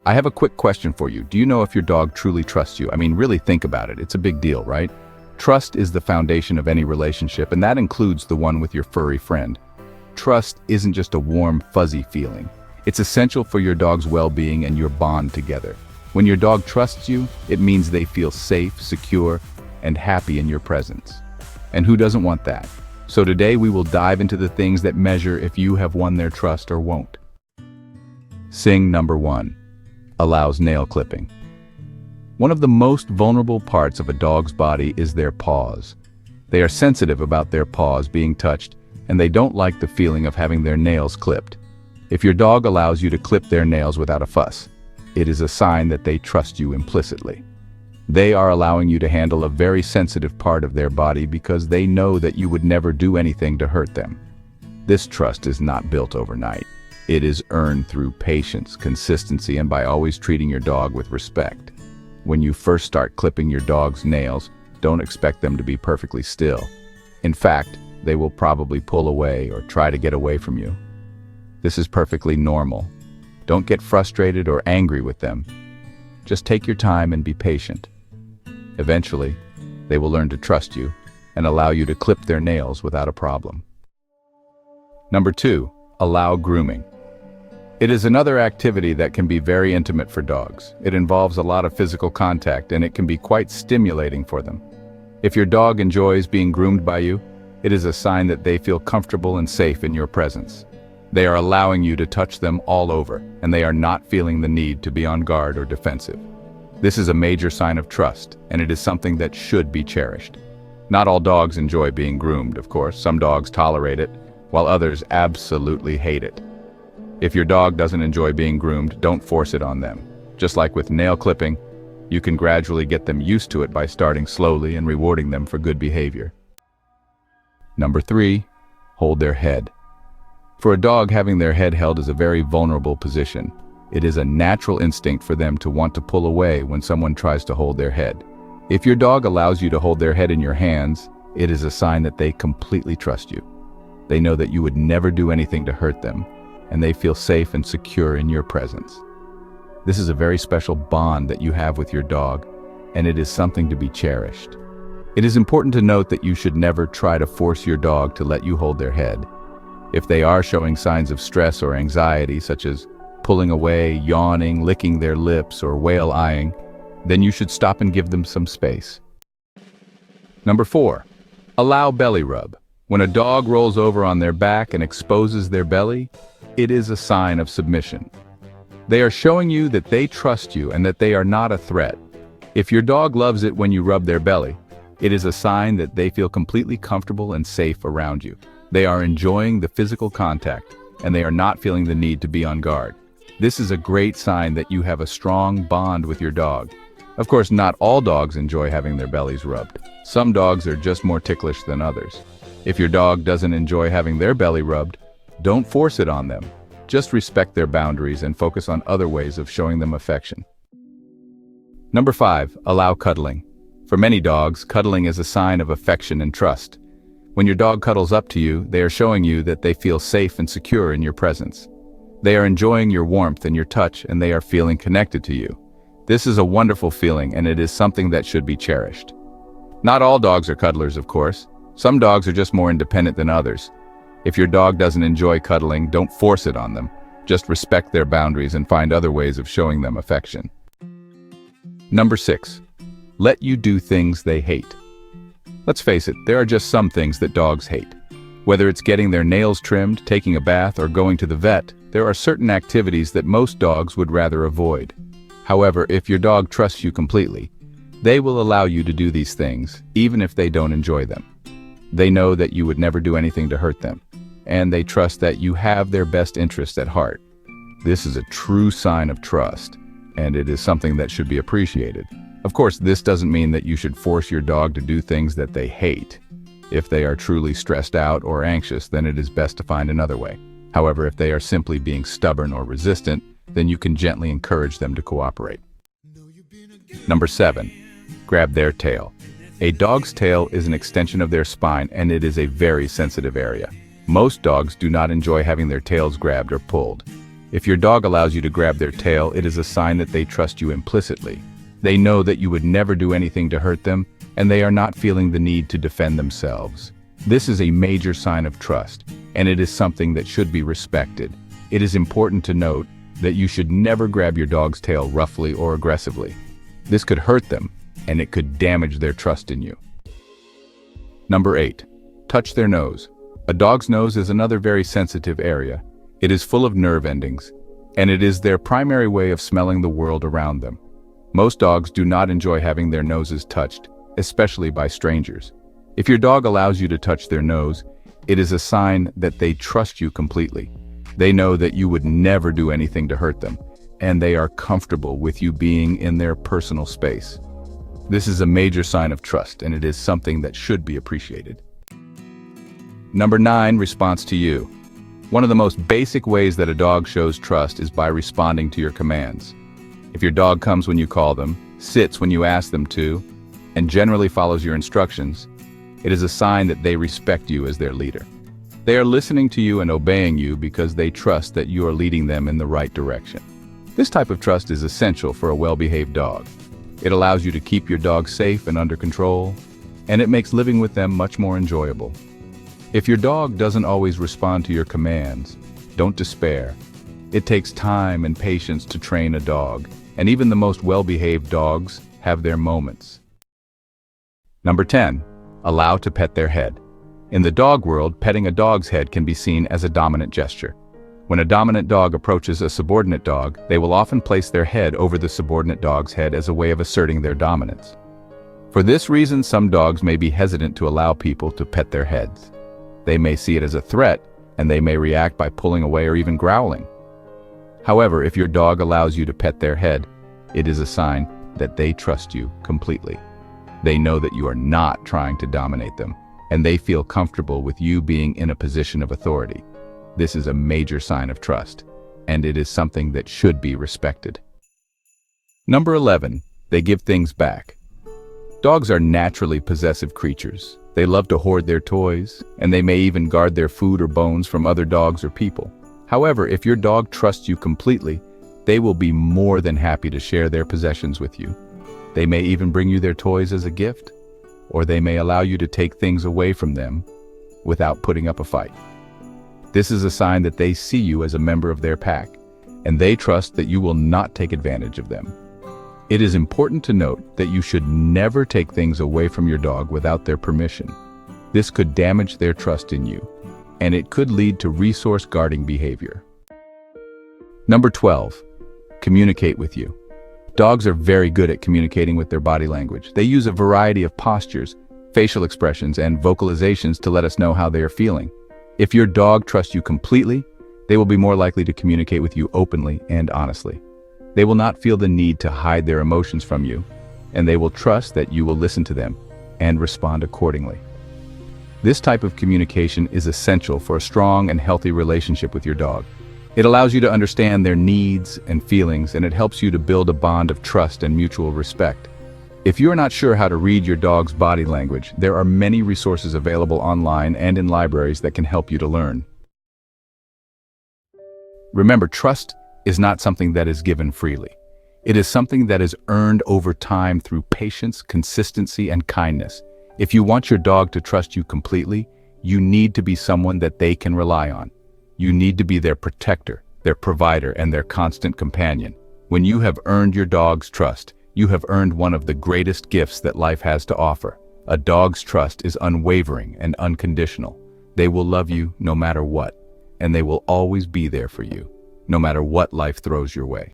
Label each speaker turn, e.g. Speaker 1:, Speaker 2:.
Speaker 1: I have a quick question for you. Do you know if your dog truly trusts you? I mean, really think about it. It's a big deal, right? Trust is the foundation of any relationship, and that includes the one with your furry friend. Trust isn't just a warm, fuzzy feeling. It's essential for your dog's well-being and your bond together. When your dog trusts you, it means they feel safe, secure, and happy in your presence. And who doesn't want that? So today we will dive into the things that measure if you have won their trust or won't. Sing number 1. Allows nail clipping. One of the most vulnerable parts of a dog's body is their paws. They are sensitive about their paws being touched, and they don't like the feeling of having their nails clipped. If your dog allows you to clip their nails without a fuss, it is a sign that they trust you implicitly. They are allowing you to handle a very sensitive part of their body because they know that you would never do anything to hurt them. This trust is not built overnight. It is earned through patience, consistency, and by always treating your dog with respect. When you first start clipping your dog's nails, don't expect them to be perfectly still. In fact, they will probably pull away or try to get away from you. This is perfectly normal. Don't get frustrated or angry with them. Just take your time and be patient. Eventually, they will learn to trust you and allow you to clip their nails without a problem. Number 2, allow grooming. It is another activity that can be very intimate for dogs. It involves a lot of physical contact, and it can be quite stimulating for them. If your dog enjoys being groomed by you, it is a sign that they feel comfortable and safe in your presence. They are allowing you to touch them all over, and they are not feeling the need to be on guard or defensive. This is a major sign of trust, and it is something that should be cherished. Not all dogs enjoy being groomed, of course. Some dogs tolerate it, while others absolutely hate it. If your dog doesn't enjoy being groomed, don't force it on them. Just like with nail clipping, you can gradually get them used to it by starting slowly and rewarding them for good behavior. Number 3, hold their head. For a dog, having their head held is a very vulnerable position. It is a natural instinct for them to want to pull away when someone tries to hold their head. If your dog allows you to hold their head in your hands, it is a sign that they completely trust you. They know that you would never do anything to hurt them, and they feel safe and secure in your presence. This is a very special bond that you have with your dog, and it is something to be cherished. It is important to note that you should never try to force your dog to let you hold their head. If they are showing signs of stress or anxiety, such as pulling away, yawning, licking their lips, or whale eyeing, then you should stop and give them some space. Number 4, allow belly rub. When a dog rolls over on their back and exposes their belly, it is a sign of submission. They are showing you that they trust you and that they are not a threat. If your dog loves it when you rub their belly, it is a sign that they feel completely comfortable and safe around you. They are enjoying the physical contact, and they are not feeling the need to be on guard. This is a great sign that you have a strong bond with your dog. Of course, not all dogs enjoy having their bellies rubbed. Some dogs are just more ticklish than others. If your dog doesn't enjoy having their belly rubbed, don't force it on them. Just respect their boundaries and focus on other ways of showing them affection. Number 5, allow cuddling. For many dogs, cuddling is a sign of affection and trust. When your dog cuddles up to you, they are showing you that they feel safe and secure in your presence. They are enjoying your warmth and your touch, and they are feeling connected to you. This is a wonderful feeling, and it is something that should be cherished. Not all dogs are cuddlers, of course. Some dogs are just more independent than others. If your dog doesn't enjoy cuddling, don't force it on them. Just respect their boundaries and find other ways of showing them affection. Number 6, let you do things they hate. Let's face it, there are just some things that dogs hate. Whether it's getting their nails trimmed, taking a bath, or going to the vet, there are certain activities that most dogs would rather avoid. However, if your dog trusts you completely, they will allow you to do these things, even if they don't enjoy them. They know that you would never do anything to hurt them, and they trust that you have their best interests at heart. This is a true sign of trust, and it is something that should be appreciated. Of course, this doesn't mean that you should force your dog to do things that they hate. If they are truly stressed out or anxious, then it is best to find another way. However, if they are simply being stubborn or resistant, then you can gently encourage them to cooperate. Number 7, grab their tail. A dog's tail is an extension of their spine, and it is a very sensitive area. Most dogs do not enjoy having their tails grabbed or pulled. If your dog allows you to grab their tail, it is a sign that they trust you implicitly. They know that you would never do anything to hurt them, and they are not feeling the need to defend themselves. This is a major sign of trust, and it is something that should be respected. It is important to note that you should never grab your dog's tail roughly or aggressively. This could hurt them, and it could damage their trust in you. Number 8. Touch their nose. A dog's nose is another very sensitive area. It is full of nerve endings, and it is their primary way of smelling the world around them. Most dogs do not enjoy having their noses touched, especially by strangers. If your dog allows you to touch their nose, it is a sign that they trust you completely. They know that you would never do anything to hurt them, and they are comfortable with you being in their personal space. This is a major sign of trust, and it is something that should be appreciated. Number 9, response to you. One of the most basic ways that a dog shows trust is by responding to your commands. If your dog comes when you call them, sits when you ask them to, and generally follows your instructions, it is a sign that they respect you as their leader. They are listening to you and obeying you because they trust that you are leading them in the right direction. This type of trust is essential for a well-behaved dog. It allows you to keep your dog safe and under control, and it makes living with them much more enjoyable. If your dog doesn't always respond to your commands, don't despair. It takes time and patience to train a dog, and even the most well-behaved dogs have their moments. Number 10. Allow to pet their head. In the dog world, petting a dog's head can be seen as a dominant gesture. When a dominant dog approaches a subordinate dog, they will often place their head over the subordinate dog's head as a way of asserting their dominance. For this reason, some dogs may be hesitant to allow people to pet their heads. They may see it as a threat, and they may react by pulling away or even growling. However, if your dog allows you to pet their head, it is a sign that they trust you completely. They know that you are not trying to dominate them, and they feel comfortable with you being in a position of authority. This is a major sign of trust, and it is something that should be respected. Number 11. They give things back. Dogs are naturally possessive creatures. They love to hoard their toys, and they may even guard their food or bones from other dogs or people. However, if your dog trusts you completely, they will be more than happy to share their possessions with you. They may even bring you their toys as a gift, or they may allow you to take things away from them without putting up a fight. This is a sign that they see you as a member of their pack, and they trust that you will not take advantage of them. It is important to note that you should never take things away from your dog without their permission. This could damage their trust in you, and it could lead to resource guarding behavior. Number 12. Communicate with you. Dogs are very good at communicating with their body language. They use a variety of postures, facial expressions, and vocalizations to let us know how they are feeling. If your dog trusts you completely, they will be more likely to communicate with you openly and honestly. They will not feel the need to hide their emotions from you, and they will trust that you will listen to them and respond accordingly. This type of communication is essential for a strong and healthy relationship with your dog. It allows you to understand their needs and feelings, and it helps you to build a bond of trust and mutual respect. If you are not sure how to read your dog's body language, there are many resources available online and in libraries that can help you to learn. Remember, trust is not something that is given freely. It is something that is earned over time through patience, consistency, and kindness. If you want your dog to trust you completely, you need to be someone that they can rely on. You need to be their protector, their provider, and their constant companion. When you have earned your dog's trust, you have earned one of the greatest gifts that life has to offer. A dog's trust is unwavering and unconditional. They will love you no matter what, and they will always be there for you, no matter what life throws your way.